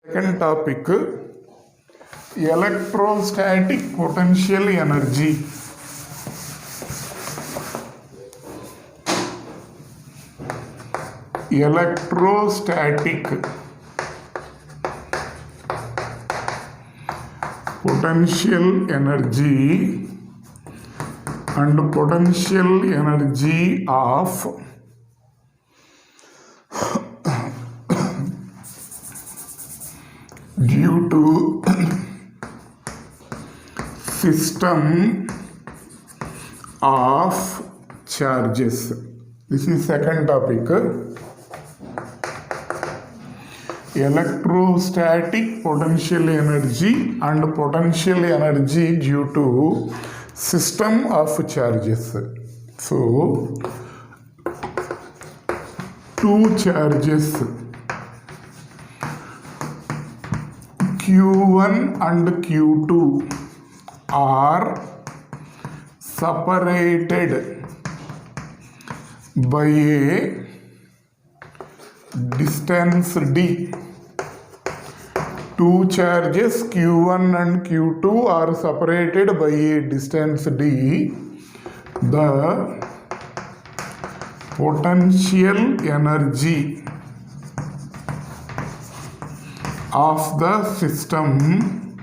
Second topic, electrostatic potential energy. Electrostatic potential energy and potential energy of due to system of charges. This is second topic. Electrostatic potential energy and potential energy due to system of charges. So, two charges Q1 and Q2 are separated by a distance d. Two charges Q1 and Q2 are separated by a distance d. The potential energy of the system,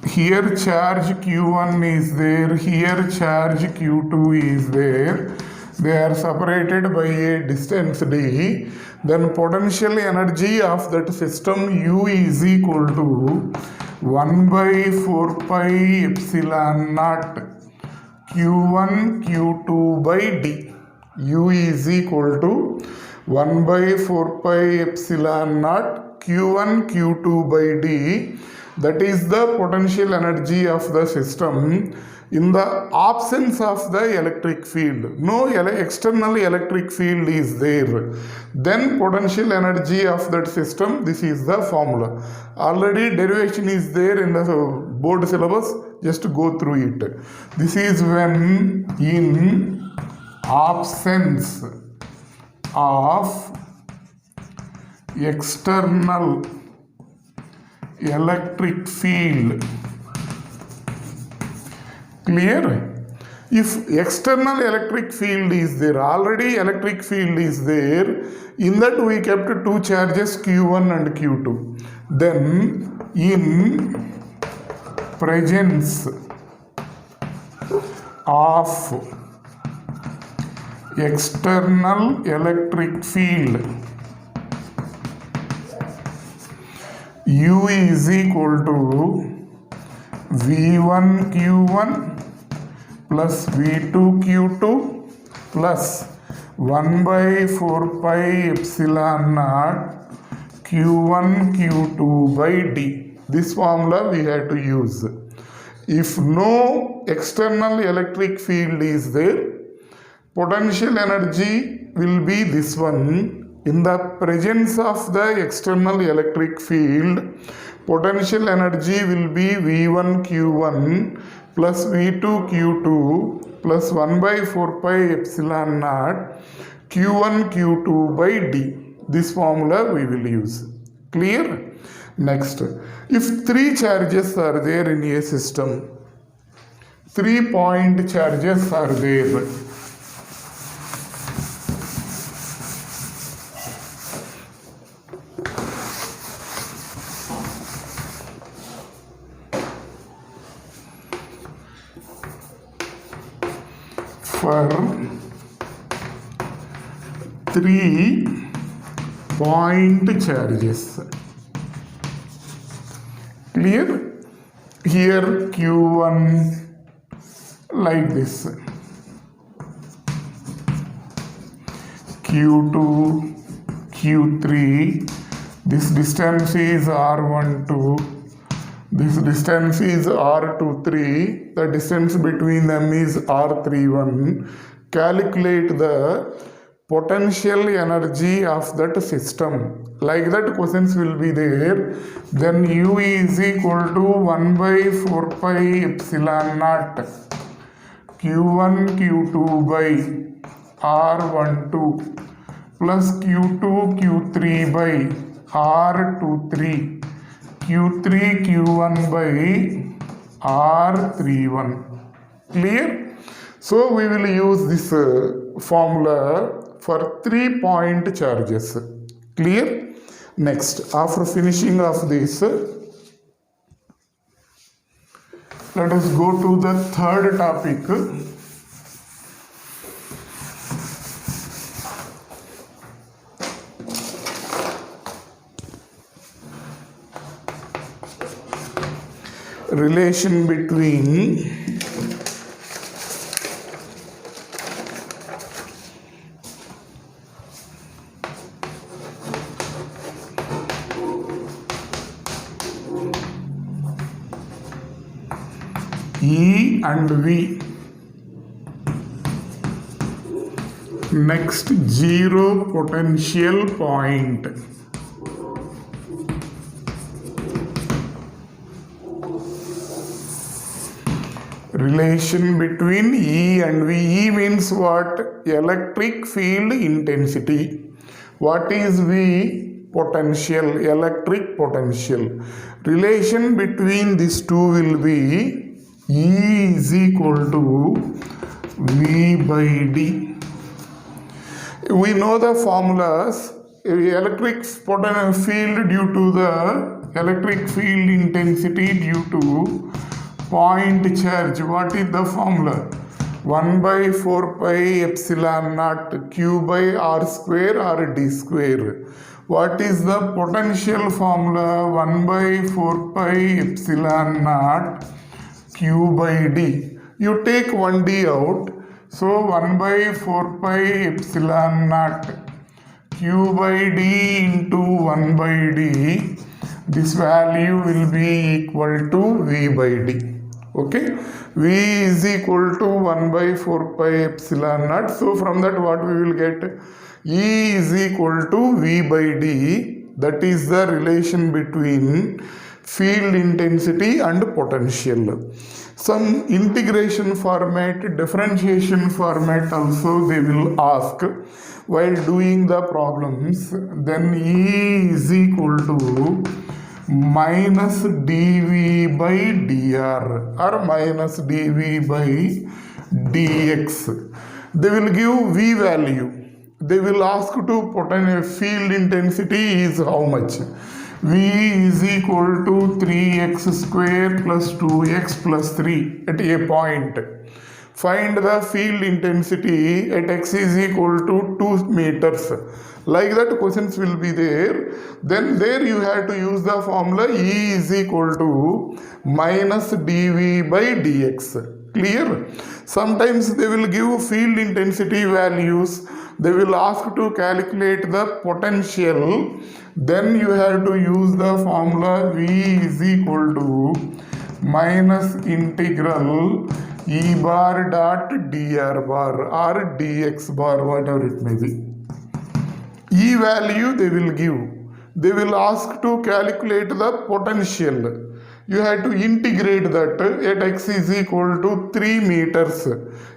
here charge Q1 is there, here charge Q2 is there, they are separated by a distance d, then potential energy of that system U is equal to 1 by 4 pi epsilon naught Q1 Q2 by d. U is equal to 1 by 4 pi epsilon naught Q1 Q2 by d. That is the potential energy of the system in the absence of the electric field. No external electric field is there. Then potential energy of that system, this is the formula. Already derivation is there in the board syllabus. Just go through it. This is when in absence of external electric field. Clear? If external electric field is there, already electric field is there, in that we kept two charges Q1 and Q2. Then in presence of external electric field, U is equal to V1 Q1 plus V2 Q2 plus 1 by 4 pi epsilon naught Q1 Q2 by d. This formula we have to use. If no external electric field is there, potential energy will be this one. In the presence of the external electric field, potential energy will be V1 Q1 plus V2 Q2 plus 1 by 4 pi epsilon naught Q1 Q2 by d. This formula we will use. Clear? Next, if three charges are there in a system, 3 point charges are there. For 3 point charges. Clear? Here Q1 like this, Q2, Q3, this distance is R12, this distance is R23, the distance between them is R31. Calculate the potential energy of that system. Like that questions will be there. Then U is equal to 1 by 4 pi epsilon naught Q1 Q2 by R12 plus Q2 Q3 by R23 Q3 Q1 by R31. Clear? So we will use this formula for 3-point charges. Clear? Next, after finishing of this, let us go to the third topic. Relation between E and V. Next, zero potential point. Relation between E and V. E means what? Electric field intensity. What is V? Potential, electric potential. Relation between these two will be E is equal to V by D. We know the formulas. Electric field due to the electric field intensity due to point charge. What is the formula? 1 by 4 pi epsilon naught Q by R square or D square. What is the potential formula? 1 by 4 pi epsilon naught Q by D. You take 1D out. So 1 by 4 pi epsilon naught Q by D into 1 by D. This value will be equal to V by D. Okay. V is equal to 1 by 4 pi epsilon naught. So from that what we will get? E is equal to V by D. That is the relation between field intensity and potential. Some integration format, differentiation format also they will ask while doing the problems. Then E is equal to minus dV by dr or minus dV by dx. They will give V value. They will ask to field intensity is how much? V is equal to 3x square plus 2x plus 3 at a point. Find the field intensity at x is equal to 2 meters. Like that questions will be there. Then there you have to use the formula E is equal to minus dV by dx. Clear? Sometimes they will give field intensity values. They will ask to calculate the potential. Then you have to use the formula V is equal to minus integral E bar dot dr bar or dx bar, whatever it may be. E value they will give. They will ask to calculate the potential. You have to integrate that at x is equal to 3 meters.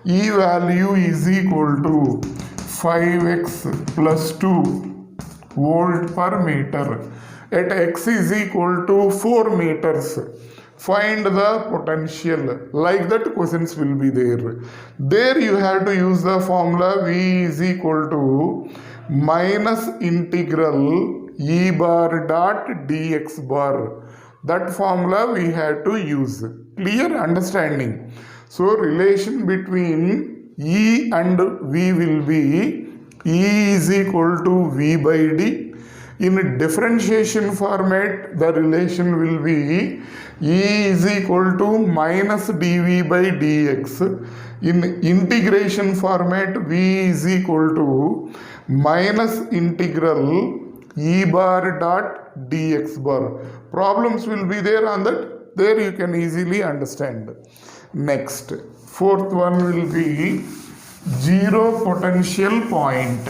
E value is equal to 5x plus 2 volt per meter. At x is equal to 4 meters. Find the potential. Like that questions will be there. There you have to use the formula V is equal to minus integral E bar dot dx bar. That formula we have to use. Clear understanding? So relation between E and V will be E is equal to V by D. In differentiation format, the relation will be E is equal to minus dV by dx. In integration format, V is equal to minus integral E bar dot dx bar. Problems will be there on that. There you can easily understand. Next, fourth one will be zero potential point.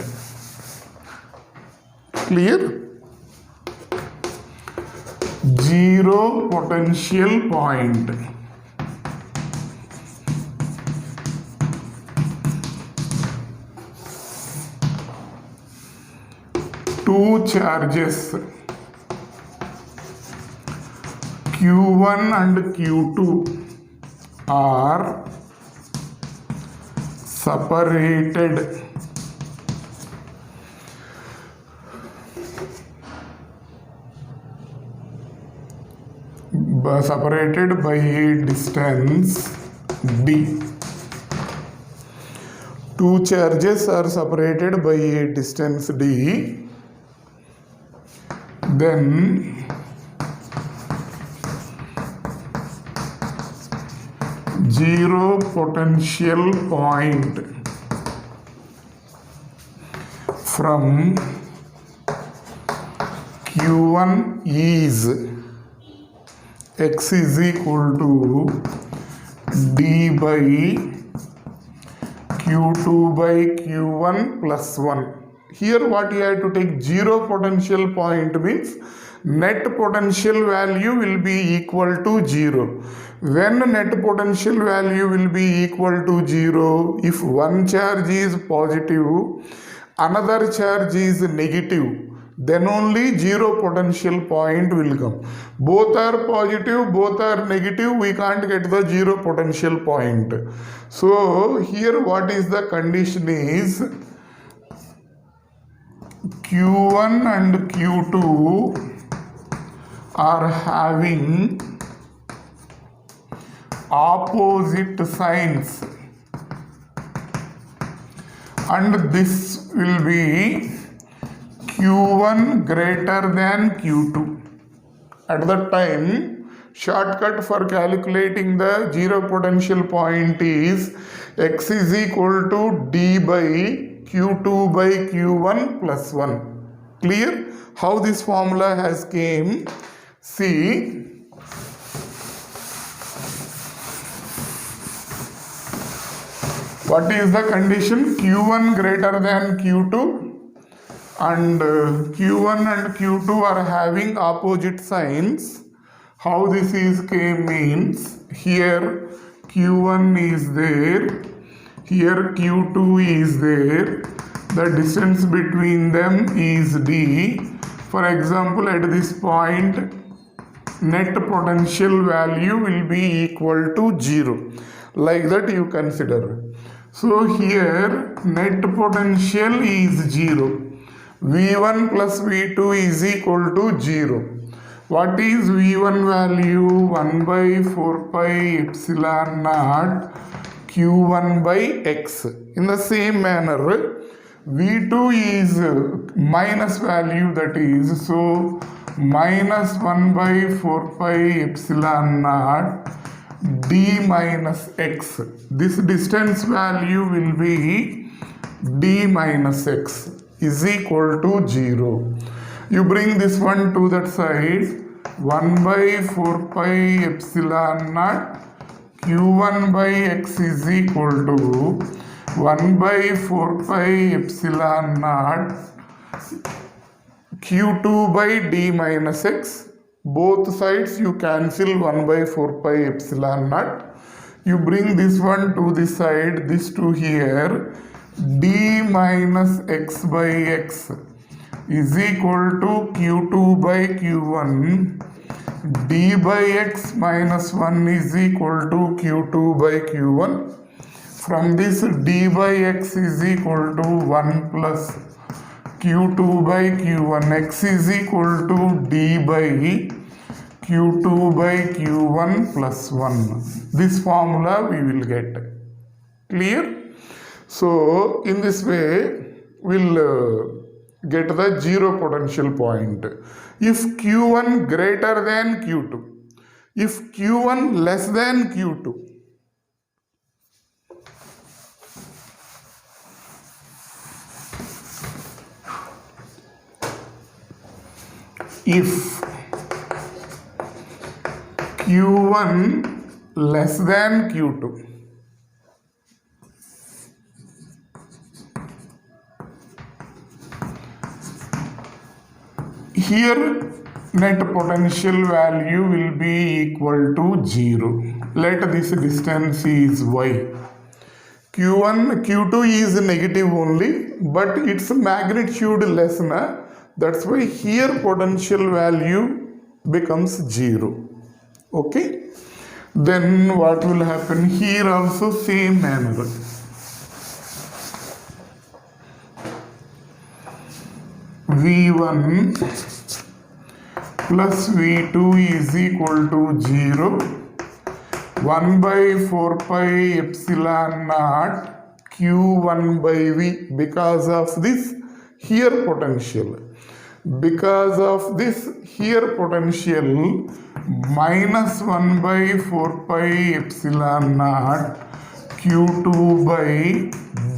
Clear? Zero potential point. two charges Q1 and Q2 are separated by a distance d. Two charges are separated by a distance d. Then zero potential point from Q1 is x is equal to d by Q2 by Q1 plus 1. Here what you have to take, zero potential point means net potential value will be equal to 0. When net potential value will be equal to 0, if one charge is positive, another charge is negative, then only zero potential point will come. Both are positive, both are negative, we can't get the zero potential point. So here what is the condition is, Q1 and Q2 are having opposite signs, and this will be Q1 greater than Q2. At that time, shortcut for calculating the zero potential point is x is equal to d by Q2 by Q1 plus 1. Clear? How this formula has came? See, what is the condition? Q1 greater than Q2 and Q1 and Q2 are having opposite signs. How this is came means, here Q1 is there, here Q2 is there, the distance between them is d. For example, at this point net potential value will be equal to 0. Like that you consider. So here net potential is 0. V1 plus V2 is equal to 0. What is V1 value? 1 by 4 pi epsilon naught Q1 by x. In the same manner, V2 is minus value, that is, so minus 1 by 4 pi epsilon naught d minus x. This distance value will be d minus x is equal to 0. You bring this one to that side, 1 by 4 pi epsilon naught Q1 by x is equal to 1 by 4 pi epsilon naught Q2 by d minus x. Both sides you cancel 1 by 4 pi epsilon naught. You bring this one to this side, this to here, d minus x by x is equal to Q2 by Q1. D by x minus 1 is equal to Q2 by Q1. From this, d by x is equal to 1 plus Q2 by Q1. X is equal to d by Q2 by Q1 plus 1. This formula we will get. Clear? So, in this way, we'll get the zero potential point. If Q1 greater than Q2, if Q1 less than Q2, if Q1 less than Q2, here net potential value will be equal to 0. Let this distance is y. Q2 is negative only, but its magnitude less na. That's why here potential value becomes 0. Okay. Then what will happen here also same manner. V1 plus V2 is equal to 0. 1 by 4 pi epsilon naught Q1 by V because of this here potential. Because of this here potential minus 1 by 4 pi epsilon naught Q2 by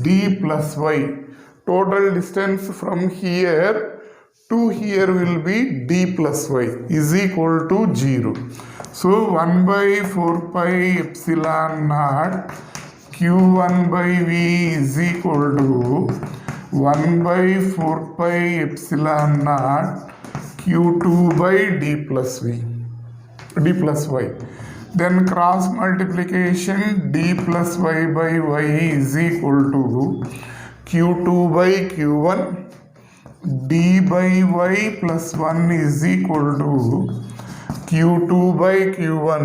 D plus Y. Total distance from here to here will be D plus Y is equal to 0. So 1 by 4 pi epsilon naught Q1 by V is equal to 1 by 4 pi epsilon naught Q2 by D plus Y. Then cross multiplication D plus Y by Y is equal to Q2 by Q1. D by Y plus 1 is equal to Q2 by Q1.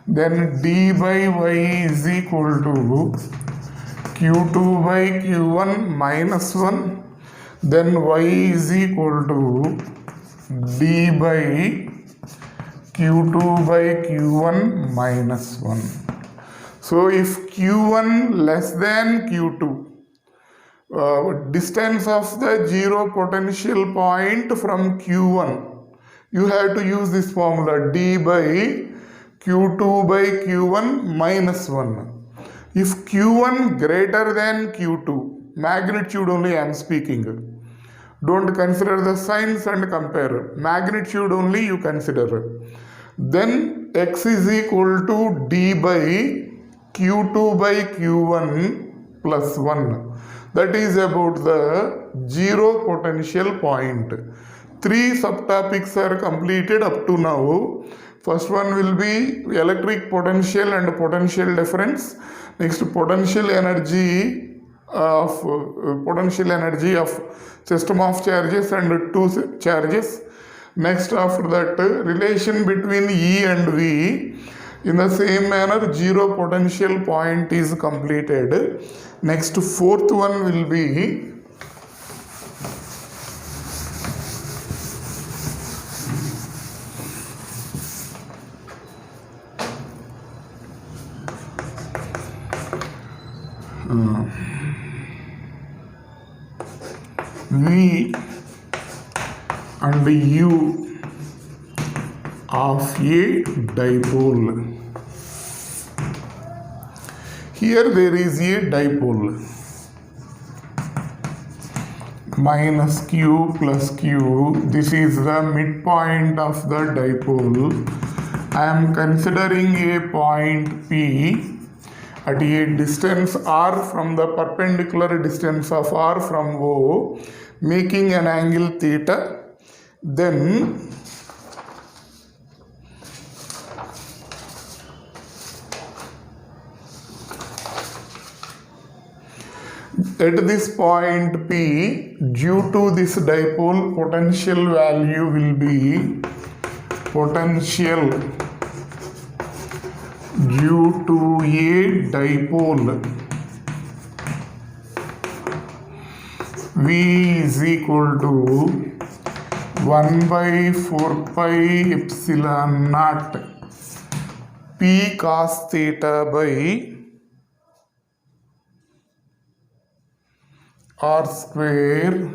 Then D by Y is equal to Q2 by Q1 minus 1. Then Y is equal to D by Q2 by Q1 minus 1. So if Q1 less than Q2, distance of the zero potential point from Q1, you have to use this formula D by Q2 by Q1 minus 1. If Q1 greater than Q2, magnitude only I am speaking. Don't consider the signs and compare. Magnitude only you consider. Then X is equal to D by Q2 by Q1 plus 1. That is about the zero potential point. 3 subtopics are completed up to now. First one will be electric potential and potential difference. Next, potential energy of system of charges and two charges. Next, after that, relation between E and V. In the same manner, zero potential point is completed. Next, fourth one will be V and U of a dipole. Here there is a dipole minus Q plus Q. This is the midpoint of the dipole. I am considering a point P at a distance R from the perpendicular distance of R from O, making an angle theta. Then at this point P, due to this dipole, potential value will be potential due to a dipole V is equal to 1 by 4 pi epsilon naught P cos theta by R square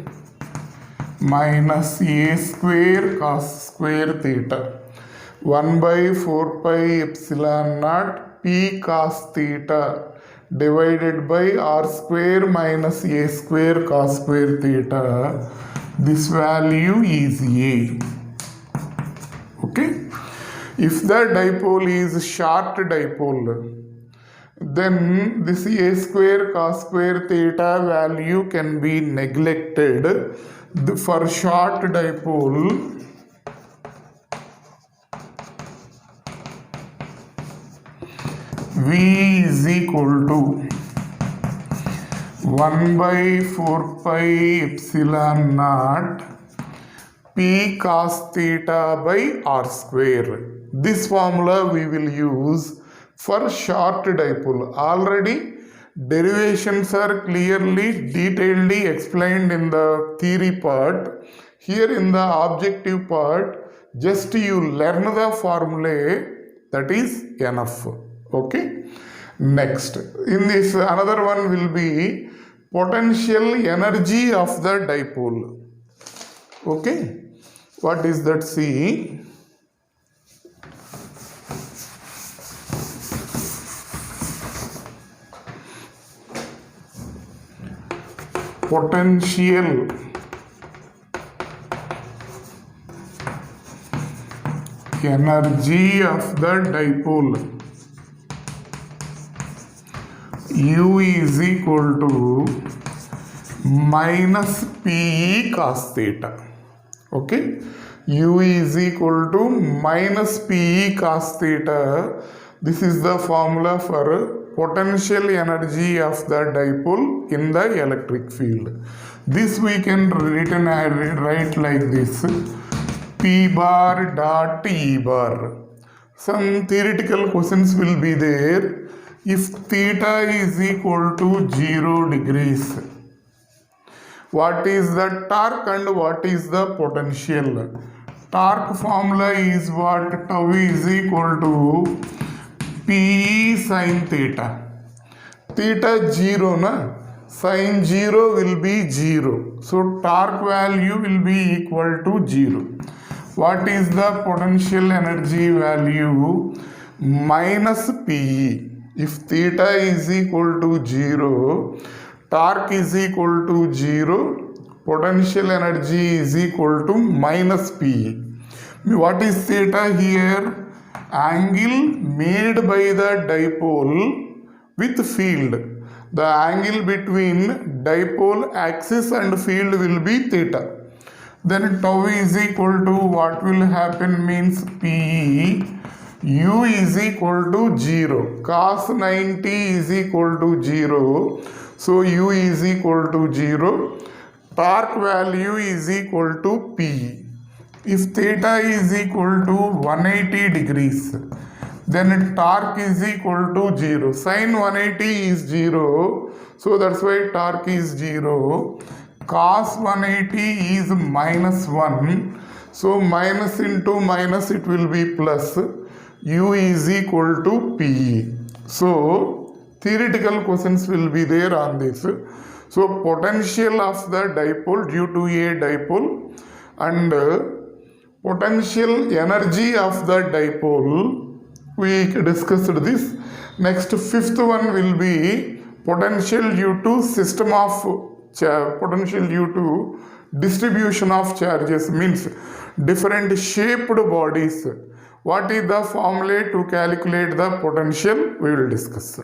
minus A square cos square theta. 1 by 4 pi epsilon naught P cos theta divided by R square minus A square cos square theta. This value is A. Okay. If the dipole is short dipole, then this A square cos square theta value can be neglected. For short dipole, V is equal to 1 by 4 pi epsilon naught p cos theta by r square. This formula we will use for short dipole. Already derivations are clearly detailedly explained in the theory part. Here in the objective part, just you learn the formulae, that is enough. Okay. Next, in this another one will be potential energy of the dipole. Okay, what is that? See, potential energy of the dipole U is equal to minus PE cos theta. Okay, U is equal to minus PE cos theta. This is the formula for potential energy of the dipole in the electric field. This we can write like this: P bar dot E bar. Some theoretical questions will be there. If theta is equal to 0 degrees, what is the torque and what is the potential? Torque formula is what? Tau is equal to Pe sin theta. Theta 0 na? Sin 0 will be 0. So torque value will be equal to 0. What is the potential energy value? Minus Pe. If theta is equal to 0, torque is equal to 0, potential energy is equal to minus Pe. What is theta here? Angle made by the dipole with field. The angle between dipole axis and field will be theta. Then tau is equal to what will happen means Pe. U is equal to 0. Cos 90 is equal to 0. So U is equal to 0. Torque value is equal to P. If theta is equal to 180 degrees, then torque is equal to 0. Sin 180 is 0. So that's why torque is 0. Cos 180 is minus 1. So minus into minus it will be plus. U is equal to Pe. So theoretical questions will be there on this. So potential of the dipole due to a dipole and potential energy of the dipole, we discussed this. Next, fifth one will be potential due to system of potential due to distribution of charges, means different shaped bodies. What is the formula to calculate the potential? We will discuss.